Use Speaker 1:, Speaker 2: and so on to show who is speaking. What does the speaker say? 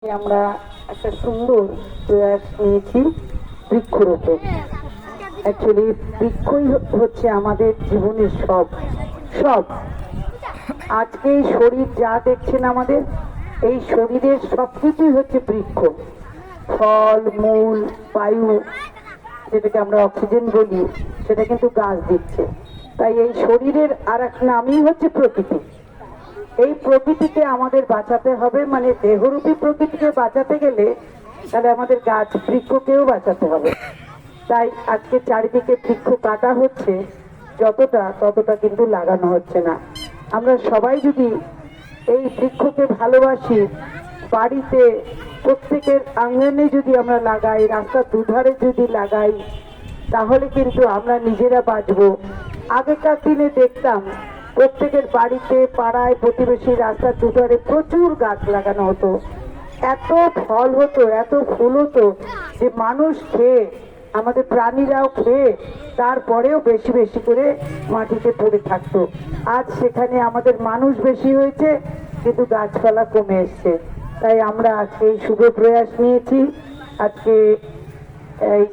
Speaker 1: আমরা একটা সুন্দর প্রয়াস নিয়েছি বৃক্ষরোপণ। অ্যাকচুয়ালি বৃক্ষই হচ্ছে আমাদের জীবনের সব সব আজকে এই শরীর যা দেখছেন আমাদের এই শরীরের সবকিছুই হচ্ছে বৃক্ষ। ফল মূল বায়ু যেটাকে আমরা অক্সিজেন বলি সেটা কিন্তু গাছ দিচ্ছে। তাই এই শরীরের আর এক নামই হচ্ছে প্রকৃতি। এই প্রকৃতিকে আমাদের বাঁচাতে হবে, মানে দেহরূপী প্রকৃতিকে বাঁচাতে গেলে তাহলে আমাদের গাছ বৃক্ষকেও বাঁচাতে হবে। তাই আজকে চারিদিকে বৃক্ষ কাটা হচ্ছে, যতটা ততটা কিন্তু লাগানো হচ্ছে না। আমরা সবাই যদি এই বৃক্ষকে ভালোবাসি, বাড়িতে প্রত্যেকের আঙ্গনে যদি আমরা লাগাই, রাস্তার দুধারে যদি লাগাই, তাহলে কিন্তু আমরা নিজেরা বাঁচবো। আগেকার দিনে দেখতাম প্রত্যেকের বাড়িতে পাড়ায় প্রতিবেশী রাস্তার দুধারে প্রচুর গাছ লাগানো হতো, এত ফল হতো এত ফুল হতো যে মানুষ খেয়ে, আমাদের প্রাণীরাও খেয়ে তারপরেও বেশি বেশি করে মাটিতে পড়ে থাকতো। আজ সেখানে আমাদের মানুষ বেশি হয়েছে কিন্তু গাছপালা কমে এসছে। তাই আমরা আজকে এই শুভ প্রয়াস নিয়েছি। আজকে এই